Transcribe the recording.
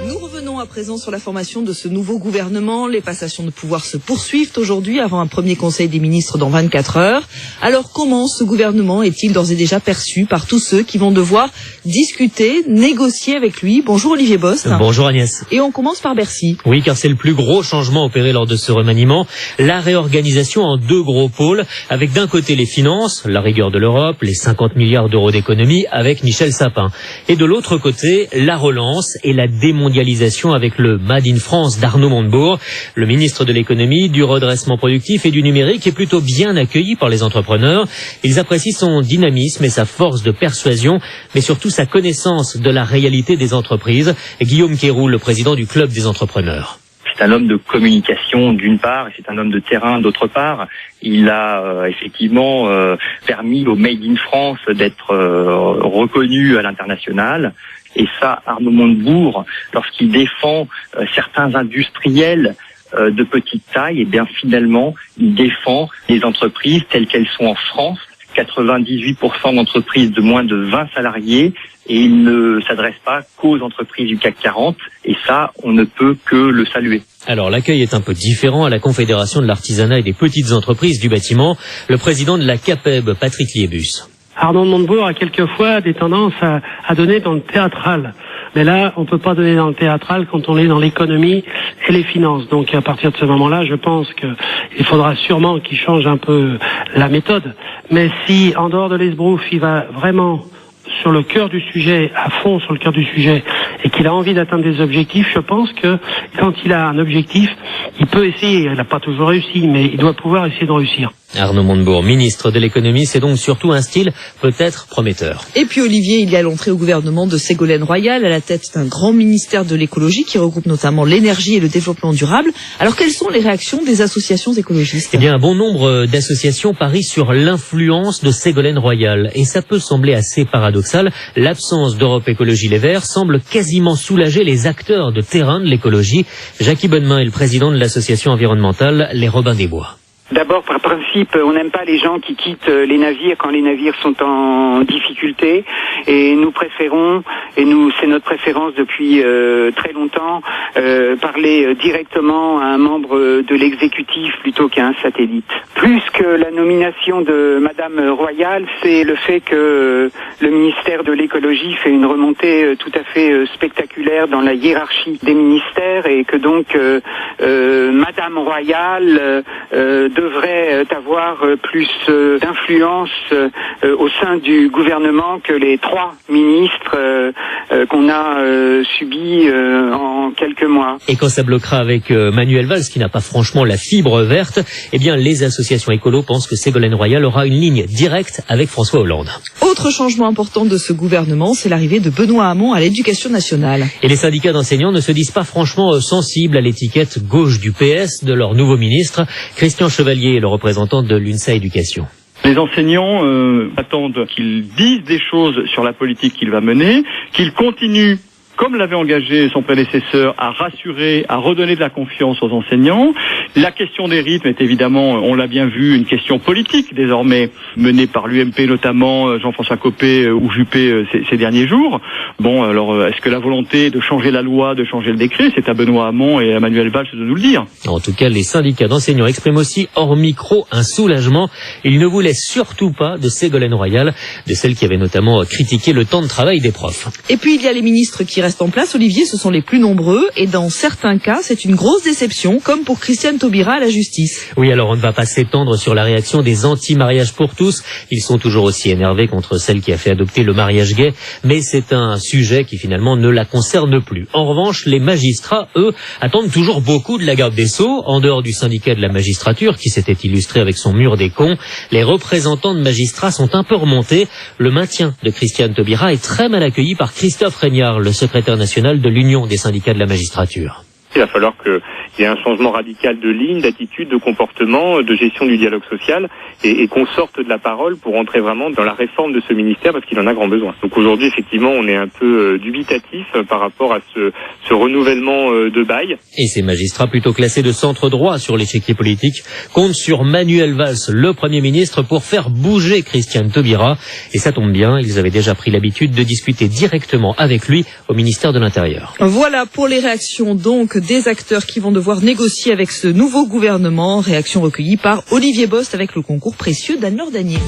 Nous revenons à présent sur la formation de ce nouveau gouvernement. Les passations de pouvoir se poursuivent aujourd'hui avant un premier conseil des ministres dans 24 heures. Alors comment ce gouvernement est-il d'ores et déjà perçu par tous ceux qui vont devoir discuter, négocier avec lui? Bonjour Olivier Bost. Bonjour Agnès. Et on commence par Bercy. Oui, car c'est le plus gros changement opéré lors de ce remaniement. La réorganisation en deux gros pôles, avec d'un côté les finances, la rigueur de l'Europe, les 50 milliards d'euros d'économie avec Michel Sapin. Et de l'autre côté, la relance et la démondialisation avec le Made in France d'Arnaud Montebourg. Le ministre de l'économie, du redressement productif et du numérique est plutôt bien accueilli par les entrepreneurs. Ils apprécient son dynamisme et sa force de persuasion, mais surtout sa connaissance de la réalité des entreprises. Guillaume Quéroux, le président du Club des entrepreneurs. C'est un homme de communication d'une part, et c'est un homme de terrain d'autre part. Il a effectivement permis au Made in France d'être reconnu à l'international. Et ça, Arnaud Montebourg, lorsqu'il défend certains industriels de petite taille, et bien finalement, il défend les entreprises telles qu'elles sont en France. 98% d'entreprises de moins de 20 salariés, et il ne s'adresse pas qu'aux entreprises du CAC 40, et ça, on ne peut que le saluer. Alors l'accueil est un peu différent à la Confédération de l'artisanat et des petites entreprises du bâtiment. Le président de la CAPEB, Patrick Liébus. Arnaud Montebourg a quelquefois des tendances à donner dans le théâtral. Mais là, on peut pas donner dans le théâtral quand on est dans l'économie et les finances. Donc à partir de ce moment-là, je pense qu'il faudra sûrement qu'il change un peu la méthode. Mais si, en dehors de l'esbrouf, il va vraiment sur le cœur du sujet, à fond sur le cœur du sujet, et qu'il a envie d'atteindre des objectifs, je pense que quand il a un objectif, il peut essayer, il n'a pas toujours réussi, mais il doit pouvoir essayer de réussir. Arnaud Montebourg, ministre de l'économie, c'est donc surtout un style peut-être prometteur. Et puis Olivier, il y a l'entrée au gouvernement de Ségolène Royal à la tête d'un grand ministère de l'écologie qui regroupe notamment l'énergie et le développement durable. Alors quelles sont les réactions des associations écologistes? Eh bien, un bon nombre d'associations parient sur l'influence de Ségolène Royal. Et ça peut sembler assez paradoxal. L'absence d'Europe Écologie Les Verts semble quasiment soulager les acteurs de terrain de l'écologie. Jackie Bonnemain est le président de l'association environnementale Les Robins des Bois. D'abord, par principe, on n'aime pas les gens qui quittent les navires quand les navires sont en difficulté. Et nous préférons, c'est notre préférence depuis très longtemps, parler directement à un membre de l'exécutif plutôt qu'à un satellite. Plus que la nomination de Madame Royal, c'est le fait que le ministère de l'écologie fait une remontée tout à fait spectaculaire dans la hiérarchie des ministères et que donc Madame Royal devrait avoir plus d'influence au sein du gouvernement que les trois ministres qu'on a subis en quelques mois. Et quand ça bloquera avec Manuel Valls, qui n'a pas franchement la fibre verte, eh bien les associations écolo pensent que Ségolène Royal aura une ligne directe avec François Hollande. Autre changement important de ce gouvernement, c'est l'arrivée de Benoît Hamon à l'Éducation nationale. Et les syndicats d'enseignants ne se disent pas franchement sensibles à l'étiquette gauche du PS de leur nouveau ministre. Christian Chevalier est le représentant de l'UNSA Éducation. Les enseignants attendent qu'il dise des choses sur la politique qu'il va mener, qu'il continue, comme l'avait engagé son prédécesseur, à rassurer, à redonner de la confiance aux enseignants. La question des rythmes est évidemment, on l'a bien vu, une question politique désormais, menée par l'UMP notamment, Jean-François Copé ou Juppé ces derniers jours. Bon, alors est-ce que la volonté de changer la loi, de changer le décret, c'est à Benoît Hamon et à Manuel Valls de nous le dire. En tout cas, les syndicats d'enseignants expriment aussi, hors micro, un soulagement. Ils ne voulaient surtout pas de Ségolène Royal, de celle qui avait notamment critiqué le temps de travail des profs. Et puis il y a les ministres qui restent en place, Olivier, ce sont les plus nombreux et dans certains cas, c'est une grosse déception, comme pour Christiane Taubira à la justice. Oui, alors on ne va pas s'étendre sur la réaction des anti-mariages pour tous. Ils sont toujours aussi énervés contre celle qui a fait adopter le mariage gay, mais c'est un sujet qui finalement ne la concerne plus. En revanche, les magistrats, eux, attendent toujours beaucoup de la garde des Sceaux, en dehors du syndicat de la magistrature qui s'était illustré avec son mur des cons. Les représentants de magistrats sont un peu remontés. Le maintien de Christiane Taubira est très mal accueilli par Christophe Régnard, le secrétaire national de l'Union des syndicats de la magistrature. Il va falloir qu'il y ait un changement radical de ligne, d'attitude, de comportement, de gestion du dialogue social et qu'on sorte de la parole pour entrer vraiment dans la réforme de ce ministère parce qu'il en a grand besoin. Donc aujourd'hui, effectivement, on est un peu dubitatif par rapport à ce renouvellement de bail. Et ces magistrats plutôt classés de centre droit sur l'échiquier politique comptent sur Manuel Valls, le Premier ministre, pour faire bouger Christiane Taubira. Et ça tombe bien, ils avaient déjà pris l'habitude de discuter directement avec lui au ministère de l'Intérieur. Voilà pour les réactions donc des acteurs qui vont devoir négocier avec ce nouveau gouvernement. Réaction recueillie par Olivier Bost avec le concours précieux d'Anne-Laure Danier.